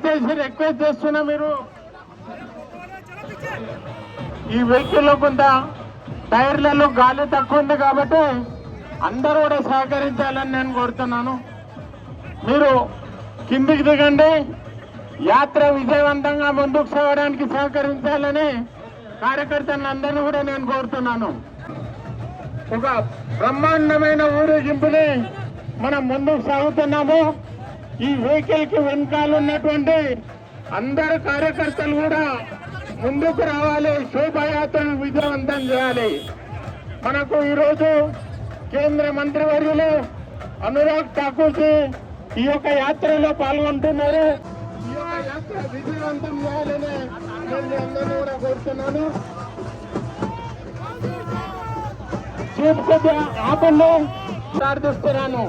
దయచేసి రిక్వెస్ట్ చేస్తున్నా, మీరు ఈ వెహికల్లో కొంత టైర్లలో గాలి తక్కువ ఉంది కాబట్టి అందరూ కూడా సహకరించాలని నేను కోరుతున్నాను. మీరు కిందికి దిగండి, యాత్ర విజయవంతంగా ముందుకు సాగడానికి సహకరించాలని కార్యకర్తలందరినీ కూడా నేను కోరుతున్నాను. ఒక బ్రహ్మాండమైన ఊరేగింపుని మనం ముందుకు సాగుతున్నాము. ఈ వెహికల్ కి వెనకాల ఉన్నటువంటి అందరు కార్యకర్తలు కూడా ముందుకు రావాలి, శోభాయాత్రను విజయవంతం చేయాలి. మనకు ఈరోజు కేంద్ర మంత్రివర్యులు అనురాగ్ ఠాకూర్ ఈ యొక్క యాత్రలో పాల్గొంటున్నారు. ఈ యొక్క యాత్ర విజయవంతం చేయాలని నేను అందరినీ కూడా కోరుతున్నాను. చీఫ్ కొద్దిగా ఆపండి ప్రార్థిస్తున్నాను.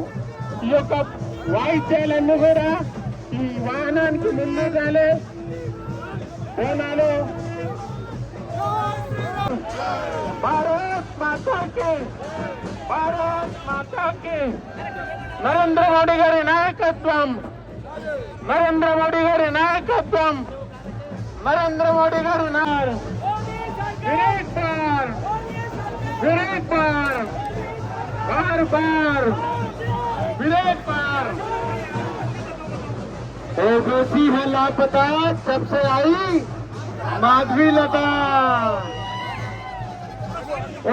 ఈ యొక్క వాయిద్యాలన్నీ కూడా ఈ వాహనానికి ముందుగానే పోనాలు. భారత్ మాతాకి, భారత్ మాతాకి. నరేంద్ర మోడీ గారి నాయకత్వం, నరేంద్ర మోడీ గారి నాయకత్వం, నరేంద్ర మోడీ గారు विरेक पार बार बार विरेक पार। ओबीसी है लापता, जब से आई माधवी लता।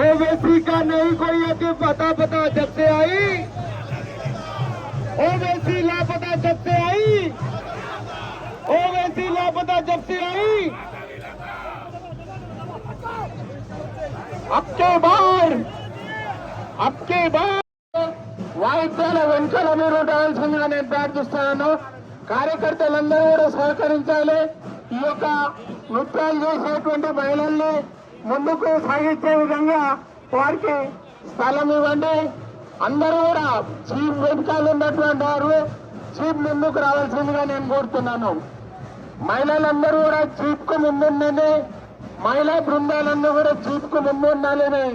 ओबीसी का नहीं कोई अति पता पता, जब से आई ओबीसी लापता, जब से आई ओबीसी लापता, जब से आई। అబ్కే బార్ వాయిద్యాల వెనుకల మీరు ఉండాల్సిందిగా నేను ప్రార్థిస్తున్నాను. కార్యకర్తలందరూ కూడా సహకరించాలి. ఈ యొక్క నృత్యాలు చేసేటువంటి మహిళల్ని ముందుకు సాగించే విధంగా వారికి స్థలం ఇవ్వండి. అందరూ కూడా చీఫ్ వెనుకాల ఉన్నటువంటి వారు చీఫ్ ముందుకు రావాల్సిందిగా నేను కోరుతున్నాను. మహిళలందరూ కూడా చీఫ్ కు ముందుండండి. మహిళా బృందాలన్నీ కూడా చీఫ్కు ముందు ఉండాలని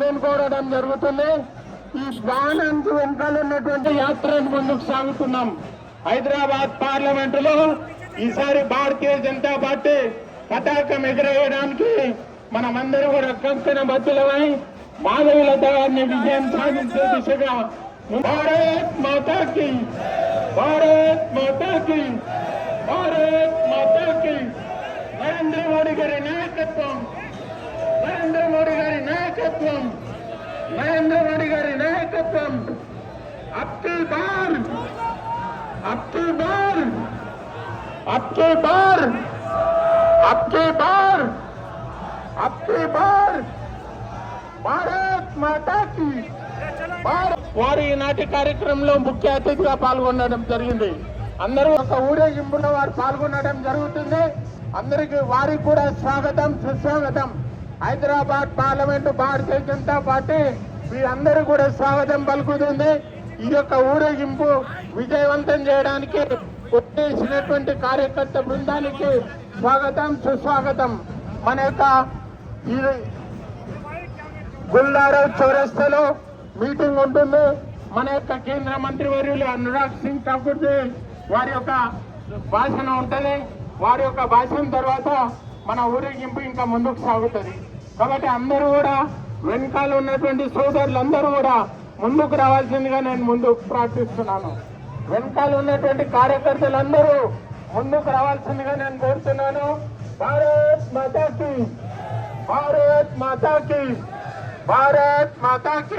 నేను కోరడం జరుగుతుంది. ఈ వాహనానికి వెనకాల ఉన్నటువంటి యాత్రను ముందుకు సాగుతున్నాం. హైదరాబాద్ పార్లమెంటులో ఈసారి భారతీయ జనతా పార్టీ పతాకం ఎగరేయడానికి మనమందరూ కూడా కంకణ బద్దులమై మాధవీలత గారిని విజయం సాధించే దిశగా భారత్ మాతాకి, భారత్ మాతాకి, భారత్ మాతాకి. నరేంద్ర మోడీ గారి నాయకత్వం, నరేంద్ర మోడీ గారి నాయకత్వం, నరేంద్ర మోడీ గారి నాయకత్వం. అబ్కి బార్, అబ్కి బార్, అబ్కి బార్, అబ్కి బార్, అబ్కి బార్. భారత్ మాతాకి వారు ఈనాటి కార్యక్రమంలో ముఖ్య అతిథిగా పాల్గొనడం జరిగింది. అందరూ ఒక ఊరేగింపులో వారు పాల్గొనడం జరుగుతుంది. అందరికి వారికి కూడా స్వాగతం, సుస్వాగతం. హైదరాబాద్ పార్లమెంటు భారతీయ జనతా పార్టీ వీరందరూ కూడా స్వాగతం పలుకుతుంది. ఈ యొక్క ఊరేగింపు విజయవంతం చేయడానికి ఉద్దేశించినటువంటి కార్యకర్త బృందానికి స్వాగతం, సుస్వాగతం. మన యొక్క గుల్లారావు చౌరస్తాలో మీటింగ్ ఉంటుంది. మన యొక్క కేంద్ర మంత్రివర్యులు అనురాగ్ సింగ్ ఠాకూర్ వారి యొక్క భాషణ ఉంటుంది. వారి యొక్క భాషణ తర్వాత మన ఊరేగింపు ఇంకా ముందుకు సాగుతుంది. కాబట్టి అందరూ కూడా వెనకాల ఉన్నటువంటి సోదరులందరూ కూడా ముందుకు రావాల్సిందిగా నేను ముందుకు ప్రార్థిస్తున్నాను. వెనకాల ఉన్నటువంటి కార్యకర్తలందరూ ముందుకు రావాల్సిందిగా నేను కోరుతున్నాను. భారత్ మాతాకి, భారత్ మాతాకి, భారత్ మాతాకి.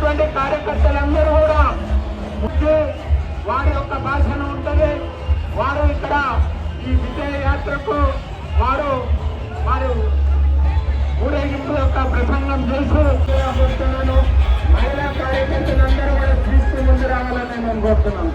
వచ్చినటువంటి కార్యకర్తలందరూ కూడా ముఖ్య వారి యొక్క భాషణ ఉంటుంది. వారు ఇక్కడ ఈ విజయ యాత్రకు వారు ఊరేగింపు యొక్క ప్రసంగం చేస్తూ కోరుతున్నాను. మహిళా కార్యకర్తలందరూ కూడా తీసుకు ముందు రావాలని నేను కోరుతున్నాను.